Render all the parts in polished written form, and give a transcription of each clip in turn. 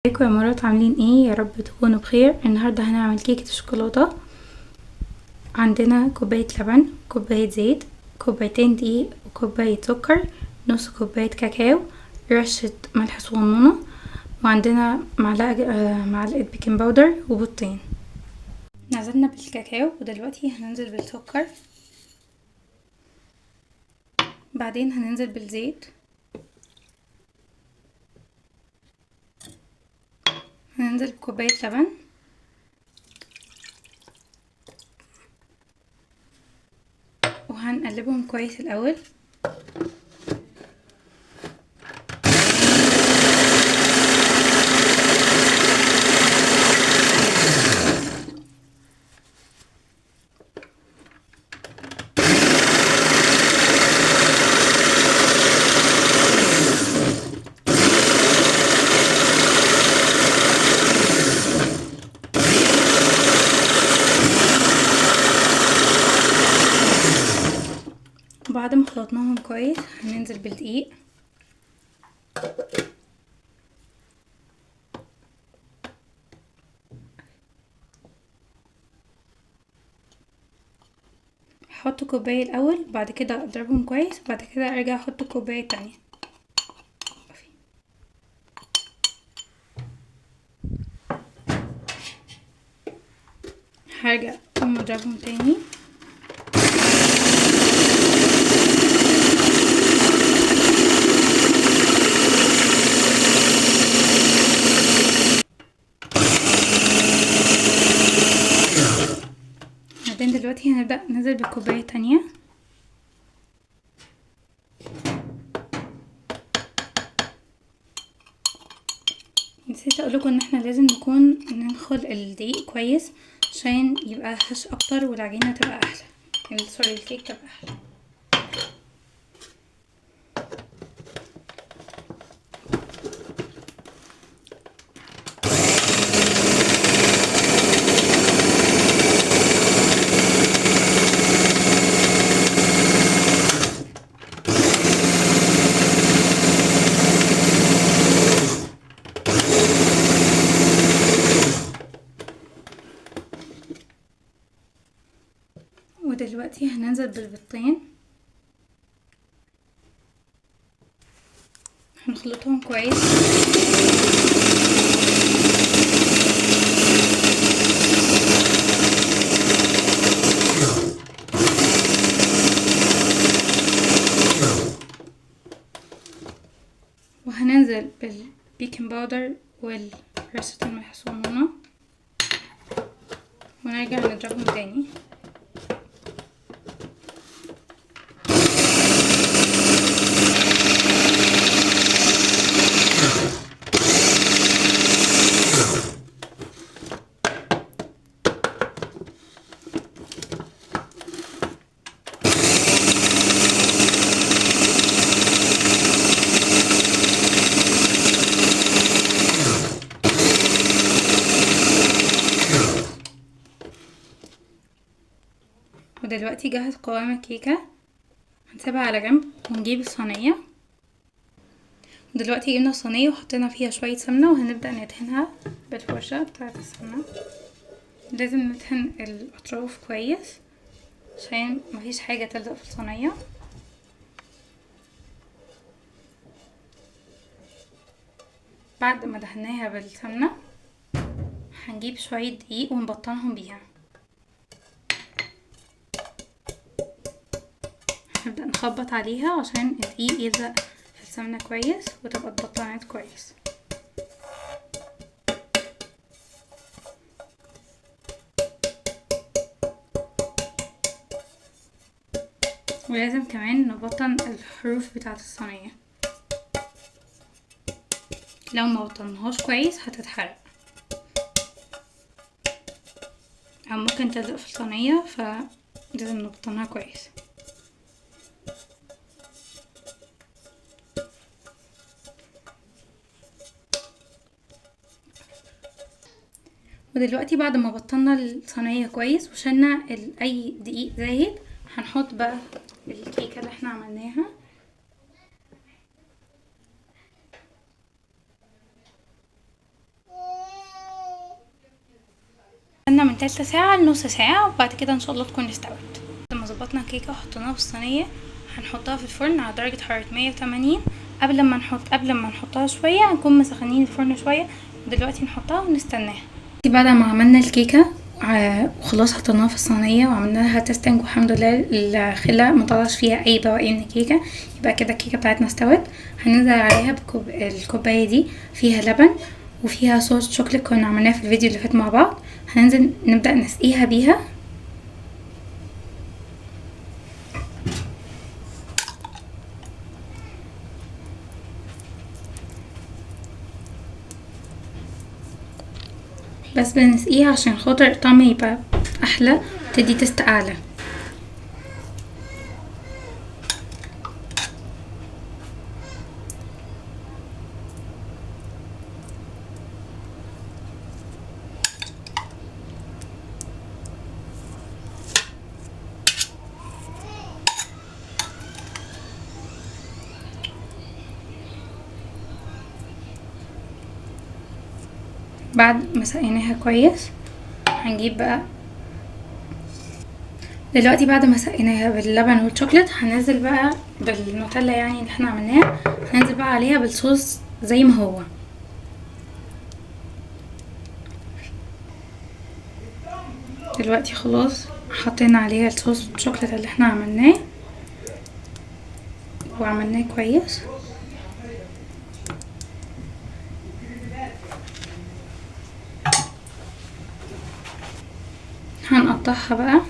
ازيكم يا مرات، عاملين ايه؟ يا رب تكونوا بخير. النهارده هنعمل كيكه الشوكولاته. عندنا كوبايه لبن، كوبايه زيت، كوبايتين دقيق، وكوبايه سكر، نص كوبايه كاكاو، رشه ملح صغنونه، وعندنا معلقه بيكنج باودر وبيضتين. نزلنا بالكاكاو ودلوقتي هننزل بالسكر، بعدين هننزل بالزيت، هننزل بكوبايه لبن، وهنقلبهم كويس الاول. بعد ما خلطناهم كويس هننزل بالدقيق، هحط كوباية الاول، بعد كده اضربهم كويس، بعد كده ارجع احط كوباية تانية. هرجع اضربهم تاني. بعدين دلوقتي هنبدأ ننزل بالكوباية تانية. نسيت اقولكم ان احنا لازم ننخل الدقيق كويس عشان يبقى هش اكتر والعجينة تبقى احلى، سوري الكيك تبقى احلى. ودلوقتي هننزل بالبيضتين، هنخلطهم كويس. وهننزل بالبيكنج باودر ورشة الملح الصغنونة، ونرجع نضربهم تاني. ودلوقتي جهز قوام الكيكة، هنسيبها على جنب ونجيب الصينية. دلوقتي جبنا الصينية وحطينا فيها شوية سمنة، وهنبدأ ندهنها بالفرشة بتاعة السمنة. لازم ندهن الأطراف كويس عشان مفيش حاجة تلزق في الصينية. بعد ما دهناها بالسمنة هنجيب شوية دقيق ونبطنهم بيها، نبدأ نخبط عليها عشان الدقيق يلزق في السمنة كويس وتبقى اتبطنت كويس. ولازم كمان نبطن الحروف بتاعة الصينية، لو ما بطنهاش كويس هتتحرق او ممكن تلزق في الصينية، فلازم نبطنها كويس. ودلوقتي بعد ما بطلنا الصينية كويس وشلنا اي دقيق زايد، هنحط بقى الكيكة اللي احنا عملناها. من تلت ساعة لنص ساعة، وبعد كده ان شاء الله تكون استوت. لما ظبطنا الكيكة وحطيناها في الصينية هنحطها في الفرن على درجة حرارة 180. قبل ما نحطها شوية هنكون مسخنين الفرن شوية. دلوقتي نحطها ونستناها. بعد ما عملنا الكيكة وخلاص حطيناها في الصينية وعملنا لها تيستنج، والحمد لله الخلة مطلعش فيها اي بواقي من الكيكة، يبقى كده الكيكة بتاعتنا استوت. هننزل عليها الكوباية دي فيها لبن وفيها صوص شوكليت كنا عملناه في الفيديو اللي فات مع بعض. هننزل نبدأ نسقيها بيها. بس بنسقيها عشان خاطر الطعم يبقى احلى، تدي تست اعلى. بعد ما سقيناها كويس هنجيب بقى دلوقتي، بعد ما سقيناها باللبن والشوكليت هننزل بقى بالنوتيلا يعني اللي احنا عملناه، هننزل بقى عليها بالصوص زي ما هو. دلوقتي خلاص حطينا عليها الصوص الشوكليت اللي احنا عملناه وعملناه كويس. هنقطعها بقى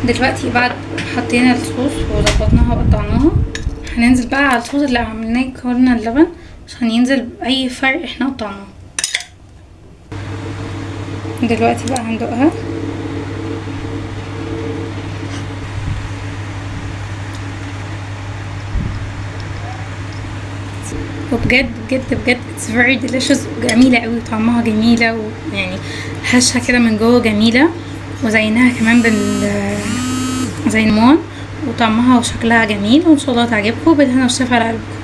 دلوقتي. بعد حطينا الصوص وظبطناها وقطعناها هننزل بقى على الصوص اللي عملناه كورنا اللبن عشان ينزل باي فرق احنا قطعناه. دلوقتي بقى هندوقها. وبجد بجد بجد it's very delicious، جميلة قوي، طعمها جميلة ويعني هشة كده من جوه جميلة، وزيناها كمان زي المون، وطعمها وشكلها جميل، وان شاء الله تعجبكم. بالهنا والشفا على قلبكم.